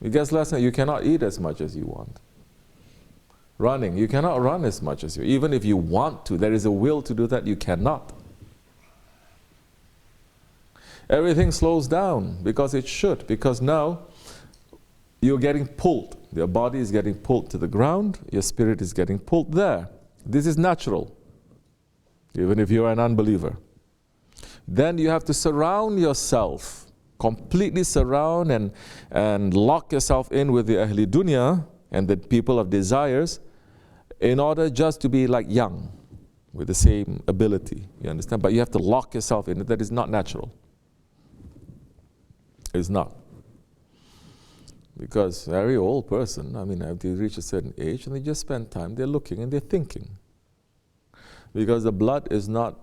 It gets less, and you cannot eat as much as you want. Running, you cannot run as much as you, even if you want to, there is a will to do that, you cannot. Everything slows down because it should, because now you're getting pulled. Your body is getting pulled to the ground, your spirit is getting pulled there. This is natural, even if you're an unbeliever. Then you have to surround yourself, completely surround and lock yourself in with the Ahli Dunya and the people of desires in order just to be like young, with the same ability, you understand? But you have to lock yourself in. That is not natural. It's not. Because a very old person, I mean, they reach a certain age and they just spend time, they're looking and they're thinking. Because the blood is not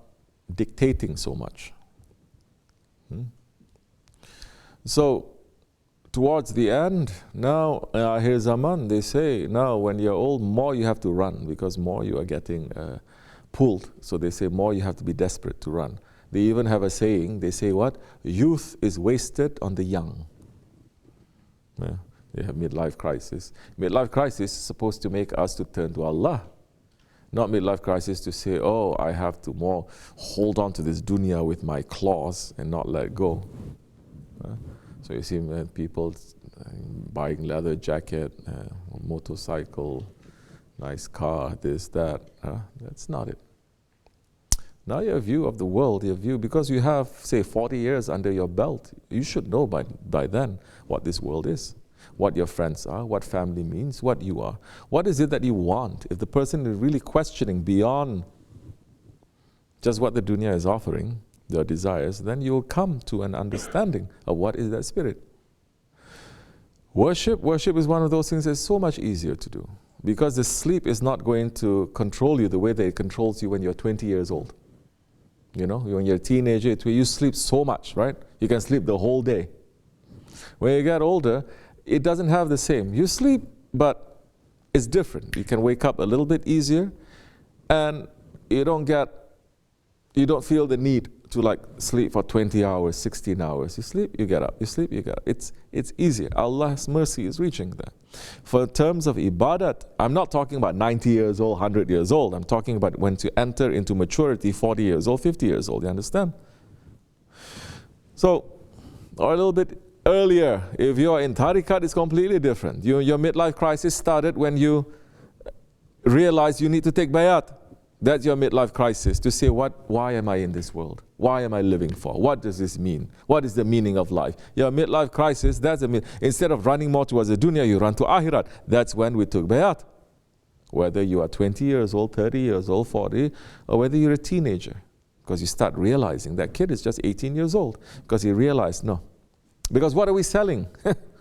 dictating so much. So, towards the end, now, Akhir Zaman, they say, now when you're old, more you have to run, because more you are getting pulled. So they say more you have to be desperate to run. They even have a saying, they say what? Youth is wasted on the young. Yeah, they have midlife crisis. Midlife crisis is supposed to make us to turn to Allah. Not midlife crisis to say, oh, I have to more hold on to this dunya with my claws and not let go. So you see people buying leather jacket, motorcycle, nice car, this, that. That's not it. Now your view of the world, your view, because you have, say, 40 years under your belt, you should know by then what this world is, what your friends are, what family means, what you are. What is it that you want? If the person is really questioning beyond just what the dunya is offering, their desires, then you will come to an understanding of what is that spirit. Worship is one of those things that's so much easier to do, because the sleep is not going to control you the way that it controls you when you're 20 years old. You know, when you're a teenager, you sleep so much, right? You can sleep the whole day. When you get older, it doesn't have the same. You sleep, but it's different. You can wake up a little bit easier, and you don't feel the need to like sleep for 20 hours, 16 hours. You sleep, you get up. You sleep, you get up. It's easier. Allah's mercy is reaching there. For terms of ibadat, I'm not talking about 90 years old, 100 years old. I'm talking about when you enter into maturity, 40 years old, 50 years old. You understand? So, or a little bit earlier, if you're in tariqat, it's completely different. Your midlife crisis started when you realize you need to take bayat. That's your midlife crisis, to say, why am I in this world? Why am I living for? What does this mean? What is the meaning of life? Your midlife crisis, that's instead of running more towards the dunya, you run to akhirat. That's when we took bayat. Whether you are 20 years old, 30 years old, 40, or whether you're a teenager. Because you start realizing that kid is just 18 years old. Because he realized, no. Because what are we selling?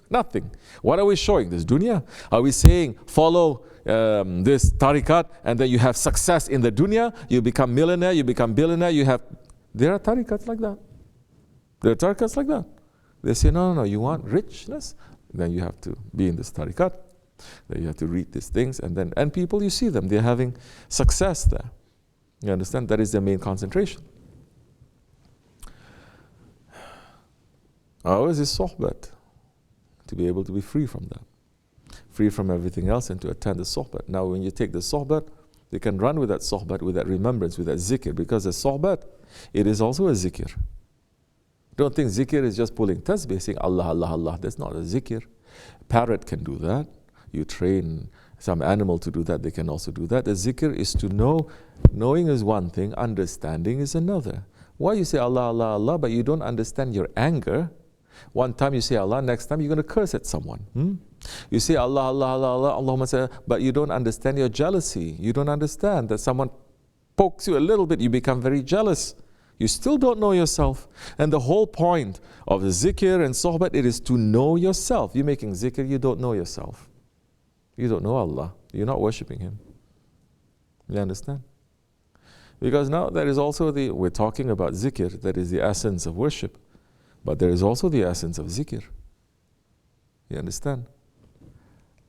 Nothing. What are we showing? This dunya? Are we saying, follow this tariqat, and then you have success in the dunya, you become millionaire, you become billionaire, there are tariqats like that. There are tariqats like that. They say, no, you want richness? Then you have to be in this tariqat. Then you have to read these things, and people, you see them, they're having success there. You understand? That is their main concentration. Ours is sohbat, to be able to be free from that. Free from everything else and to attend the sohbat. Now when you take the sohbat, you can run with that sohbat, with that remembrance, with that zikr, because the sohbat, it is also a zikr. Don't think zikr is just pulling tasbih, saying Allah, Allah, Allah. That's not a zikr. Parrot can do that. You train some animal to do that, they can also do that. The zikr is to know. Knowing is one thing, understanding is another. Why you say Allah, Allah, Allah, but you don't understand your anger? One time you say Allah, next time you're going to curse at someone. You say Allah, Allah, Allah, Allah, Allahumma say, but you don't understand your jealousy. You don't understand that someone pokes you a little bit, you become very jealous. You still don't know yourself. And the whole point of the zikr and sohbat, it is to know yourself. You're making zikr, you don't know yourself. You don't know Allah. You're not worshipping Him. You understand? Because now there is also we're talking about zikr, that is the essence of worship. But there is also the essence of zikr. You understand?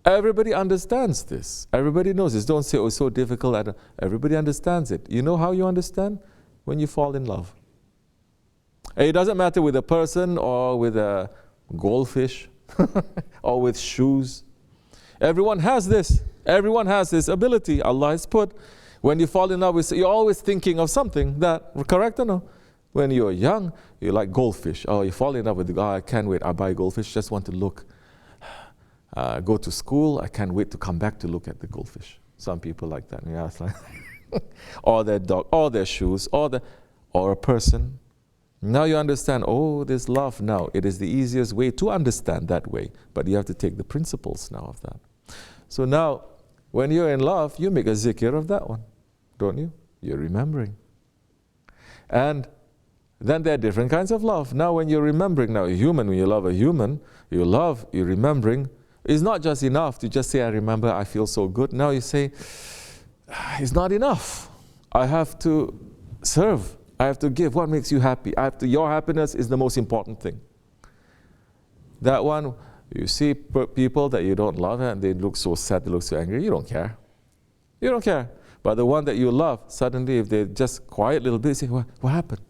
Everybody understands this. Everybody knows this. Don't say, oh, it's so difficult. Everybody understands it. You know how you understand? When you fall in love. And it doesn't matter with a person or with a goldfish or with shoes. Everyone has this. Everyone has this ability Allah has put. When you fall in love with, you're always thinking of something that, correct or no? When you're young, you like goldfish. Oh, you fall in love with the guy, I can't wait, I buy goldfish, just want to look. Go to school, I can't wait to come back to look at the goldfish. Some people like that. Yeah, it's like or their dog, or their shoes, or a person. Now you understand, oh, this love now. It is the easiest way to understand that way. But you have to take the principles now of that. So now, when you're in love, you make a zikr of that one, don't you? You're remembering. And then there are different kinds of love. Now when you're remembering, now a human, when you love a human, you're remembering. It's not just enough to just say, I remember, I feel so good. Now you say, it's not enough. I have to serve. I have to give. What makes you happy? Your happiness is the most important thing. That one, you see people that you don't love and they look so sad, they look so angry, you don't care. You don't care. But the one that you love, suddenly if they just quiet a little bit, say, what happened?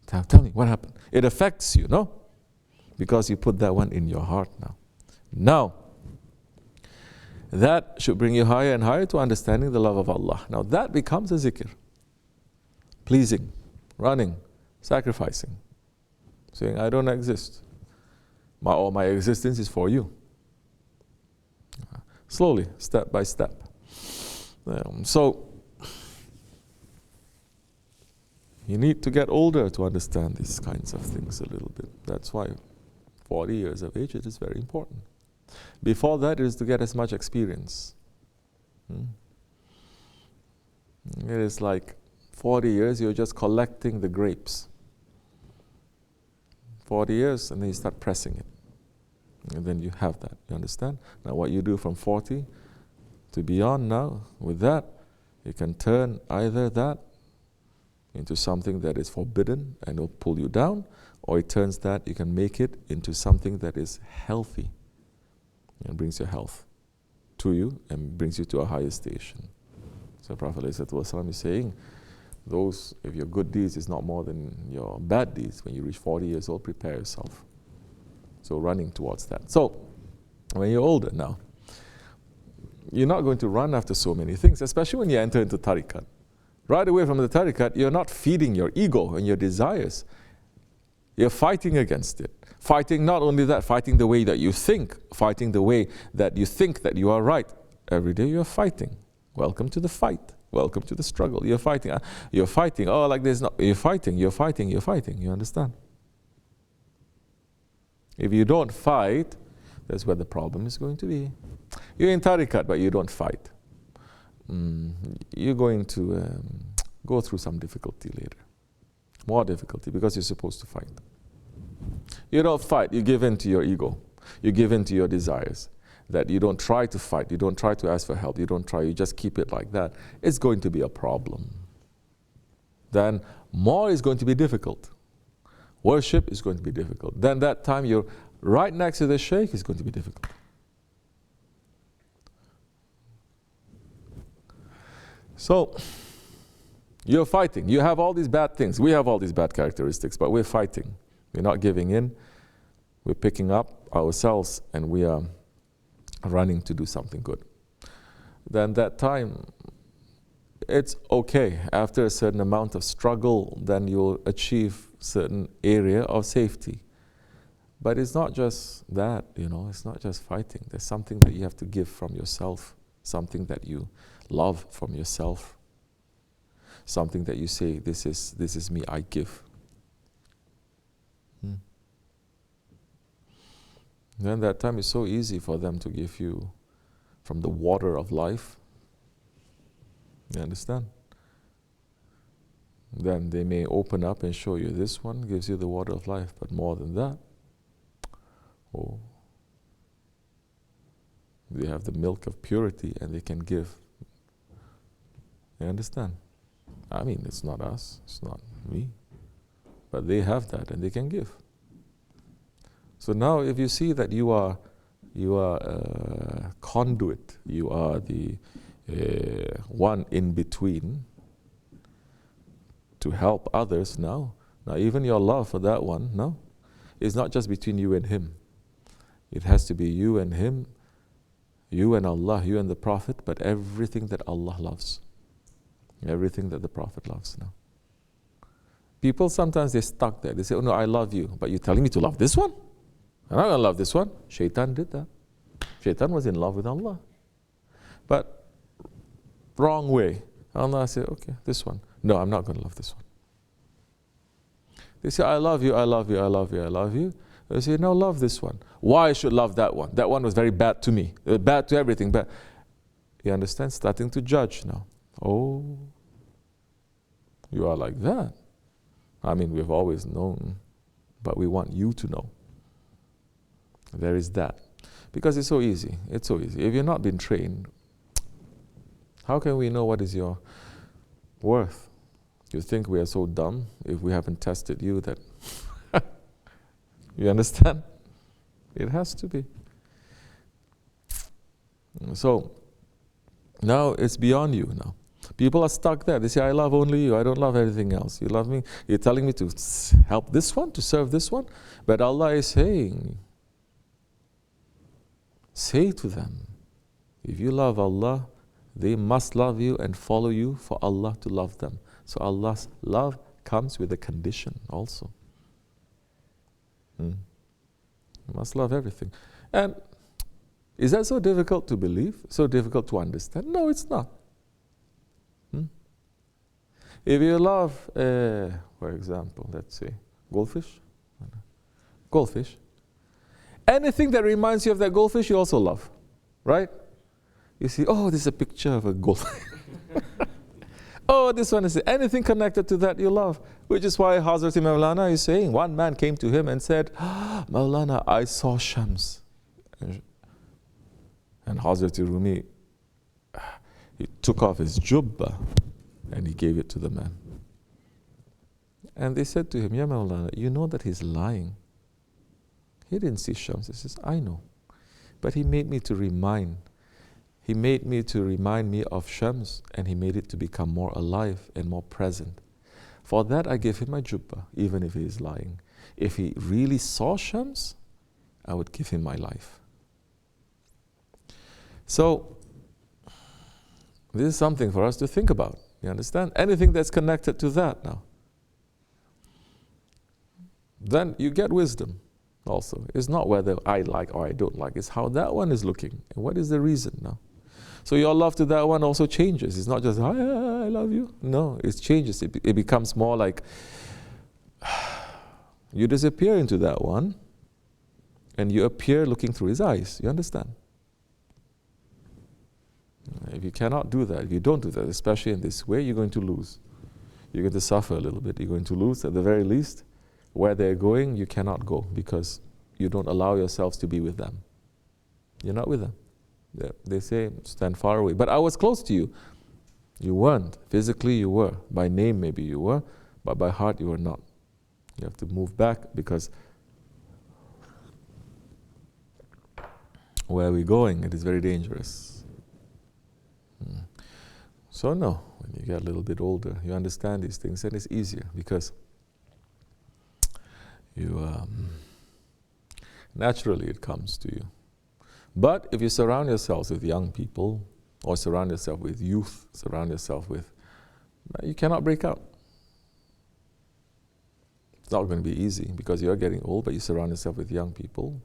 Tell me, what happened? It affects you, no? Because you put that one in your heart now. Now, that should bring you higher and higher to understanding the love of Allah. Now that becomes a zikr. Pleasing, running, sacrificing. Saying, I don't exist. My existence is for you. Slowly, step by step. So, you need to get older to understand these kinds of things a little bit. That's why 40 years of age, it is very important. Before that, it is to get as much experience. It is like 40 years, you're just collecting the grapes. 40 years, and then you start pressing it. And then you have that, you understand? Now what you do from 40 to beyond now, with that, you can turn either that into something that is forbidden and will pull you down, or it turns that, you can make it into something that is healthy and brings your health to you and brings you to a higher station. So Prophet ﷺ is saying, if your good deeds is not more than your bad deeds, when you reach 40 years old, prepare yourself. So running towards that. So when you're older now, you're not going to run after so many things, especially when you enter into tariqat. Right away from the tariqat, you're not feeding your ego and your desires. You're fighting against it. Fighting not only that, fighting the way that you think, fighting the way that you think that you are right. Every day you're fighting. Welcome to the fight. Welcome to the struggle. You're fighting. You're fighting. Oh, like this. No, you're fighting. You're fighting. You're fighting. You understand? If you don't fight, that's where the problem is going to be. You're in tariqat, but you don't fight. You're going to go through some difficulty later. More difficulty, because you're supposed to fight. You don't fight. You give in to your ego. You give in to your desires. That you don't try to fight, you don't try to ask for help, you just keep it like that, it's going to be a problem. Then more is going to be difficult. Worship is going to be difficult. Then that time you're right next to the Shaykh is going to be difficult. So, you're fighting. You have all these bad things. We have all these bad characteristics, but we're fighting. We're not giving in. We're picking up ourselves and we are running to do something good. Then that time, it's okay. After a certain amount of struggle, then you'll achieve certain area of safety. But it's not just that, it's not just fighting. There's something that you have to give from yourself, something that you love from yourself, something that you say, this is me, I give. Then that time is so easy for them to give you from the water of life. You understand? Then they may open up and show you this one gives you the water of life, but more than that, they have the milk of purity and they can give. You understand? I mean, it's not us, it's not me, but they have that and they can give. So now if you see that you are a conduit, you are the one in between to help others now even your love for that one, it's not just between you and him. It has to be you and him, you and Allah, you and the Prophet, but everything that Allah loves. Everything that the Prophet loves now. People sometimes they're stuck there. They say, oh no, I love you, but you're telling me to love this one? I'm not going to love this one. Shaitan did that. Shaitan was in love with Allah. But wrong way. Allah said, okay, this one. No, I'm not going to love this one. They say, I love you, I love you, I love you, I love you. They say, no, love this one. Why I should love that one? That one was very bad to me. Bad to everything. Bad. You understand? Starting to judge now. Oh, you are like that. I mean, we've always known, but we want you to know. There is that. Because it's so easy. It's so easy. If you've not been trained, how can we know what is your worth? You think we are so dumb if we haven't tested you that... You understand? It has to be. So, now it's beyond you now. People are stuck there. They say, I love only you. I don't love anything else. You love me. You're telling me to help this one, to serve this one. But Allah is saying, say to them, if you love Allah, they must love you and follow you for Allah to love them. So Allah's love comes with a condition also. You must love everything. And is that so difficult to believe? So difficult to understand? No, it's not. If you love, for example, let's say, goldfish. Anything that reminds you of that goldfish, you also love, right? You see, oh, this is a picture of a goldfish. Oh, this one is anything connected to that you love. Which is why Hazrat Maulana is saying, one man came to him and said, Maulana, I saw Shams. And Hazrat Rumi, he took off his jubba and he gave it to the man. And they said to him, Ya Maulana, you know that he's lying. He didn't see Shams. He says, I know. But he made me to remind. He made me to remind me of Shams, and he made it to become more alive and more present. For that I gave him my jubba, even if he is lying. If he really saw Shams, I would give him my life. So, this is something for us to think about. You understand? Anything that's connected to that now. Then you get wisdom also. It's not whether I like or I don't like. It's how that one is looking. And what is the reason now? So your love to that one also changes. It's not just, I love you. No, it changes. It becomes more like, you disappear into that one and you appear looking through his eyes. You understand? If you cannot do that, if you don't do that, especially in this way, you're going to lose. You're going to suffer a little bit. You're going to lose at the very least. Where they're going, you cannot go because you don't allow yourselves to be with them. You're not with them. They say, stand far away. But I was close to you. You weren't. Physically, you were. By name, maybe you were. But by heart, you were not. You have to move back because where we're going, it is very dangerous. So no, when you get a little bit older, you understand these things and it's easier because you naturally it comes to you. But if you surround yourselves with young people or surround yourself with youth, surround yourself with, you cannot break out. It's not going to be easy because you're getting old, but you surround yourself with young people.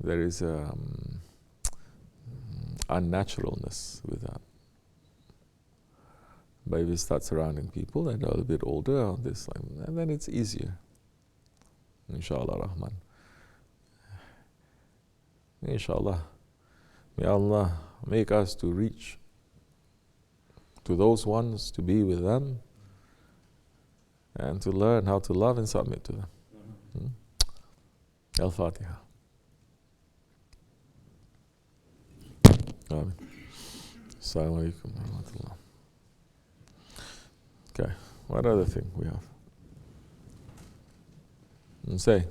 There is unnaturalness with that. But if you start surrounding people that are a little bit older on this, and then it's easier. Inshallah Rahman. Inshallah. May Allah make us to reach to those ones, to be with them, and to learn how to love and submit to them. Al-Fatiha. Amen. Assalamu alaikum wa rahmatullah. Okay, what other thing we have? Say.